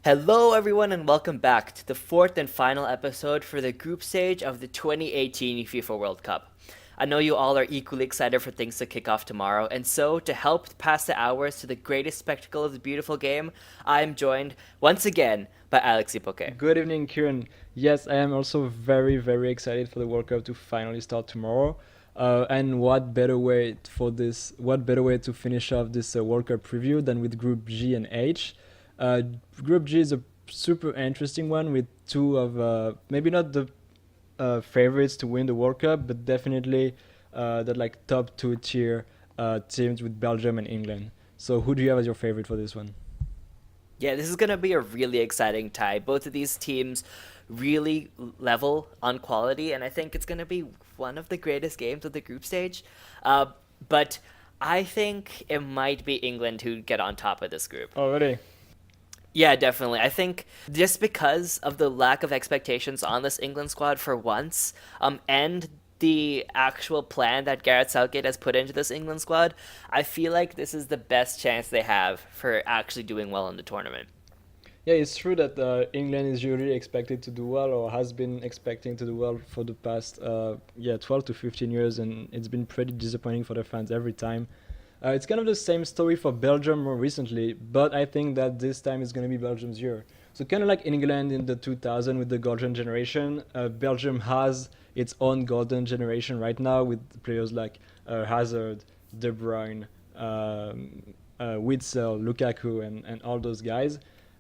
Hello, everyone, and welcome back to the fourth and final episode for the group stage of the 2018 FIFA World Cup. I know you all are equally excited for things to kick off tomorrow, and so to help pass the hours to the greatest spectacle of the beautiful game, I am joined once again by Alex Ipoke. Good evening, Kieran. Yes, I am also very, very excited for the World Cup to finally start tomorrow. And what better way for this? What better way to finish off this World Cup preview than with Group G and H? Uh, Group G is a super interesting one with two of maybe not the favorites to win the World Cup, but definitely the like top two tier teams with Belgium and England. So who do you have as your favorite for this one? Yeah, this is going to be a really exciting tie. Both of these teams really level on quality, and I think it's going to be one of the greatest games of the group stage. But I think it might be England who get on top of this group. Oh, really? Yeah, definitely. I think just because of the lack of expectations on this England squad for once, and the actual plan that Gareth Southgate has put into this England squad, I feel like this is the best chance they have for actually doing well in the tournament. Yeah, it's true that England is usually expected to do well or has been expecting to do well for the past 12 to 15 years, and it's been pretty disappointing for their fans every time. It's kind of the same story for Belgium more recently, but I think that this time is going to be Belgium's year. So kind of like England in the 2000 with the golden generation, Belgium has its own golden generation right now with players like Hazard, De Bruyne, Witsel, Lukaku, and all those guys.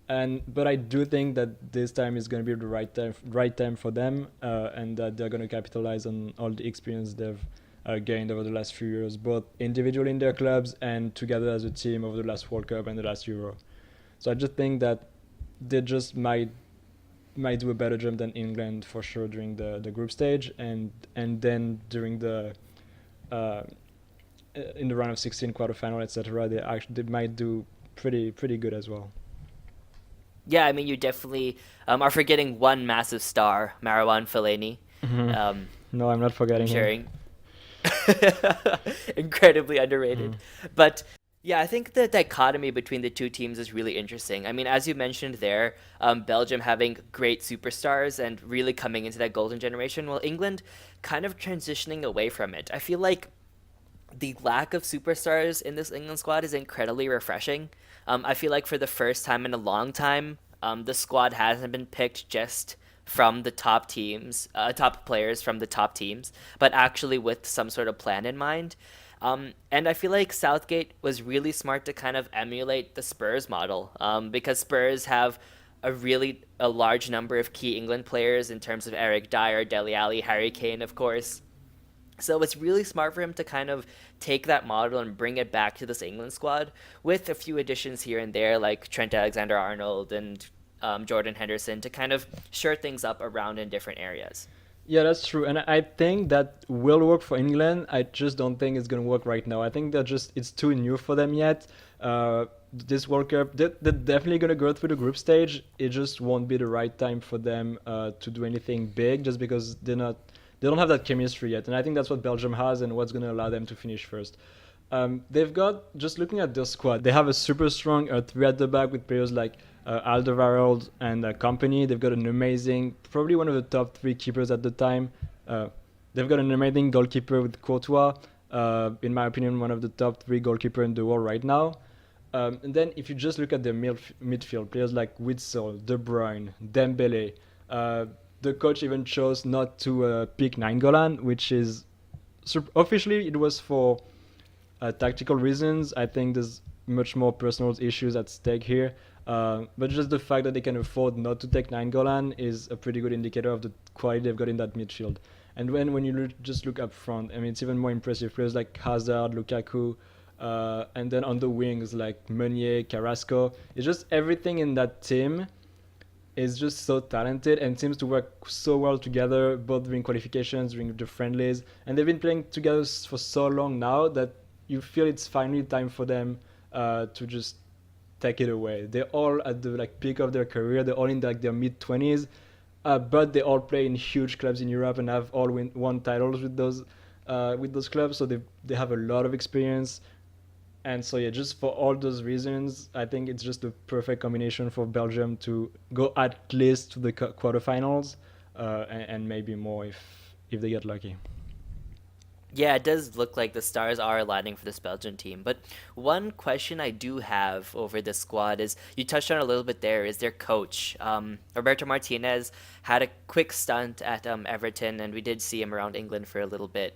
But I do think that this time is going to be the right time for them, and that they're going to capitalize on all the experience they've gained over the last few years, both individually in their clubs and together as a team over the last World Cup and the last Euro. So I just think that they just might do a better job than England for sure during the group stage, and then during the uh, in the round of 16 quarterfinal, etc. They might do pretty good as well. Yeah, I mean, you definitely are forgetting one massive star, Marwan Fellaini. Mhm. Um, No, I'm not I'm forgetting him. sharing incredibly underrated. Mm. But yeah, I think the dichotomy between the two teams is really interesting. I mean, as you mentioned there, Belgium having great superstars and really coming into that golden generation, while England kind of transitioning away from it. I feel like the lack of superstars in this England squad is incredibly refreshing. I feel like for the first time in a long time, the squad hasn't been picked just from the top teams, top players from the top teams, but actually with some sort of plan in mind. And I feel like Southgate was really smart to kind of emulate the Spurs model, because Spurs have a large number of key England players in terms of Eric Dyer, Dele Alli, Harry Kane, of course. So it's really smart for him to kind of take that model and bring it back to this England squad with a few additions here and there, like Trent Alexander Arnold and Jordan Henderson, to kind of shore things up around in different areas. Yeah, that's true, and I think that will work for England. I just don't think it's gonna work right now. I think that just it's too new for them yet. This World Cup, they're definitely gonna go through the group stage. It just won't be the right time for them to do anything big, just because they don't have that chemistry yet. And I think that's what Belgium has, and what's gonna allow them to finish first. They've got, just looking at their squad, they have a super strong three at the back with players like Alderweireld and Company. They've got an amazing, probably one of the top three keepers at the time. Uh, they've got an amazing goalkeeper with Courtois. In my opinion, one of the top three goalkeeper in the world right now. And then if you just look at their midfield, players like Witsel, De Bruyne, Dembele, the coach even chose not to pick Nainggolan, which is officially it was for tactical reasons. I think there's much more personal issues at stake here. But just the fact that they can afford not to take Nainggolan is a pretty good indicator of the quality they've got in that midfield. And when you just look up front, I mean, it's even more impressive. Players like Hazard, Lukaku, and then on the wings like Meunier, Carrasco. It's just everything in that team is just so talented and seems to work so well together, both during qualifications, during the friendlies, and they've been playing together for so long now that you feel it's finally time for them to just take it away. They're all at the like peak of their career. They're all in like their mid 20s, but they all play in huge clubs in Europe and have all won titles with those clubs. So they have a lot of experience. And so yeah, just for all those reasons, I think it's just the perfect combination for Belgium to go at least to the quarterfinals, and maybe more if they get lucky. Yeah, it does look like the stars are aligning for this Belgian team. But one question I do have over this squad is you touched on it a little bit there is their coach. Roberto Martinez had a quick stunt at Everton, and we did see him around England for a little bit.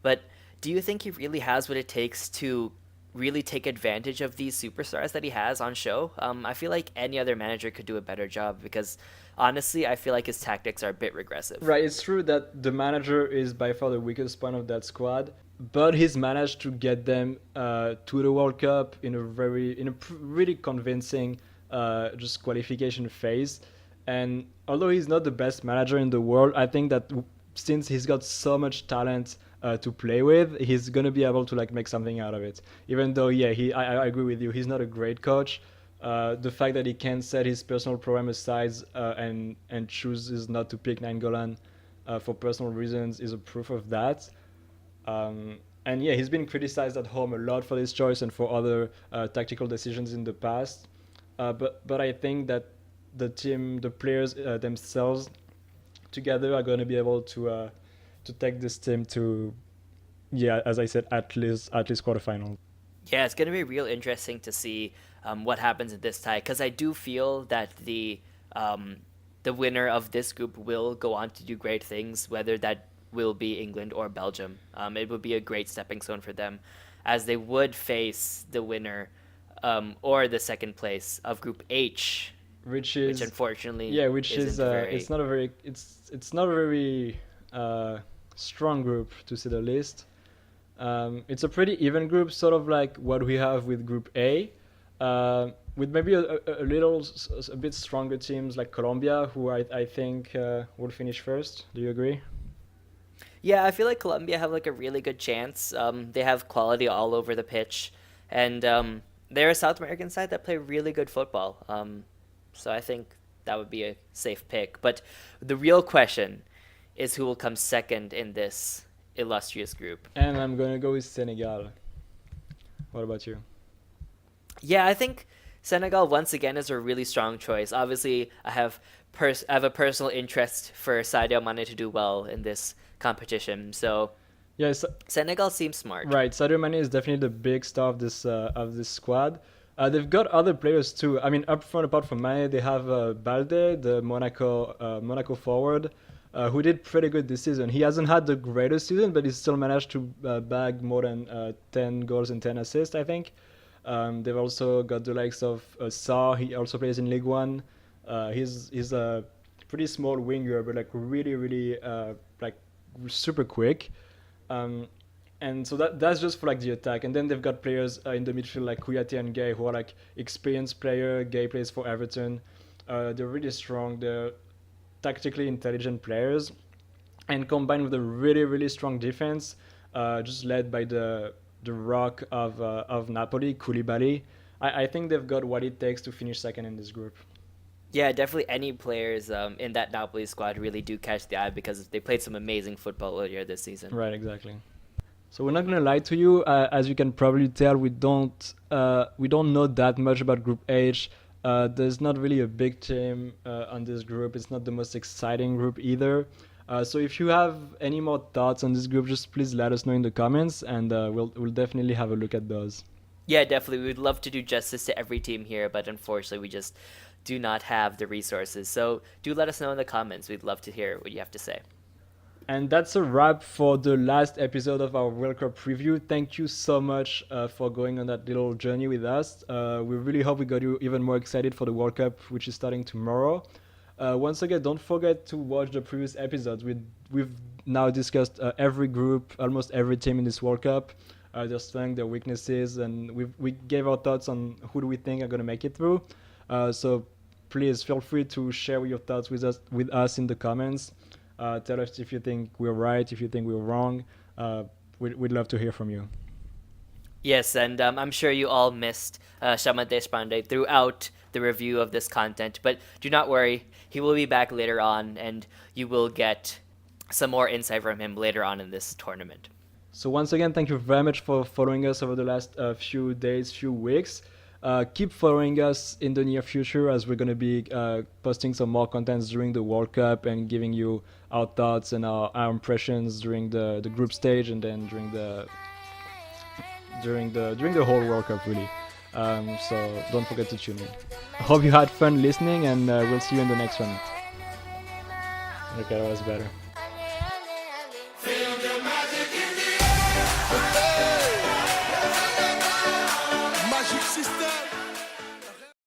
But do you think he really has what it takes to really take advantage of these superstars that he has on show? I feel like any other manager could do a better job because honestly, I feel like his tactics are a bit regressive. Right, it's true that the manager is by far the weakest point of that squad, but he's managed to get them to the World Cup really convincing just qualification phase. And although he's not the best manager in the world, I think that since he's got so much talent to play with, he's gonna be able to like make something out of it. Even though, yeah, I agree with you, he's not a great coach. The fact that he can set his personal program aside and chooses not to pick Nangolan for personal reasons is a proof of that. And yeah, he's been criticized at home a lot for this choice and for other tactical decisions in the past. But I think that the players themselves together are going to be able to take this team to, yeah, as I said, at least quarterfinals. Yeah, it's going to be real interesting to see what happens in this tie because I do feel that the winner of this group will go on to do great things, whether that will be England or Belgium. It would be a great stepping stone for them, as they would face the winner or the second place of Group H, Which which is unfortunately Yeah, which is isn't very. it's not a very strong group to say the least. It's a pretty even group, sort of like what we have with Group A, with maybe a bit stronger teams like Colombia, who I think will finish first. Do you agree? Yeah, I feel like Colombia have like a really good chance. They have quality all over the pitch, and they're a South American side that play really good football. So I think that would be a safe pick. But the real question is who will come second in this illustrious group. And I'm gonna go with Senegal. What about you? Yeah, I think Senegal once again is a really strong choice. Obviously, I have a personal interest for Sadio Mane to do well in this competition. So Yes, Senegal seems smart. right. Sadio Mane is definitely the big star of this squad. They've got other players too. I mean, up front, apart from Mane, they have Balde, the Monaco forward, who did pretty good this season. He hasn't had the greatest season, but he still managed to bag more than 10 goals and 10 assists, I think. They've also got the likes of Sarr. He also plays in League One. He's a pretty small winger, but like really like super quick. Um, and so that's just for like the attack. And then they've got players in the midfield like Kouyaté and Gay, who are like experienced player. Gay plays for Everton. They're really strong. They're tactically intelligent players, and combined with a really strong defense, just led by the rock of Napoli, Koulibaly. I think they've got what it takes to finish second in this group. Yeah, definitely any players in that Napoli squad really do catch the eye because they played some amazing football earlier this season. Right, exactly. So we're not gonna lie to you. As you can probably tell, we don't know that much about Group H. There's not really a big team on this group. It's not the most exciting group either. So if you have any more thoughts on this group, just please let us know in the comments, and we'll definitely have a look at those. Yeah, definitely. We would love to do justice to every team here, but unfortunately, we just do not have the resources. So do let us know in the comments. We'd love to hear what you have to say. And that's a wrap for the last episode of our World Cup preview. Thank you so much for going on that little journey with us. We really hope we got you even more excited for the World Cup, which is starting tomorrow. Once again, don't forget to watch the previous episodes. We've now discussed every group, almost every team in this World Cup, their strengths, their weaknesses, and we gave our thoughts on who do we think are going to make it through. So please feel free to share your thoughts with us in the comments. Tell us if you think we're right, if you think we're wrong. We'd love to hear from you. Yes, and I'm sure you all missed Shaman Deshpande throughout the review of this content, but do not worry. He will be back later on, and you will get some more insight from him later on in this tournament. So once again, thank you very much for following us over the last few days, few weeks. Keep following us in the near future as we're going to be posting some more contents during the World Cup and giving you our thoughts and our impressions during the group stage and then during the whole World Cup really. So don't forget to tune in. I hope you had fun listening, and we'll see you in the next one. Okay, that was better.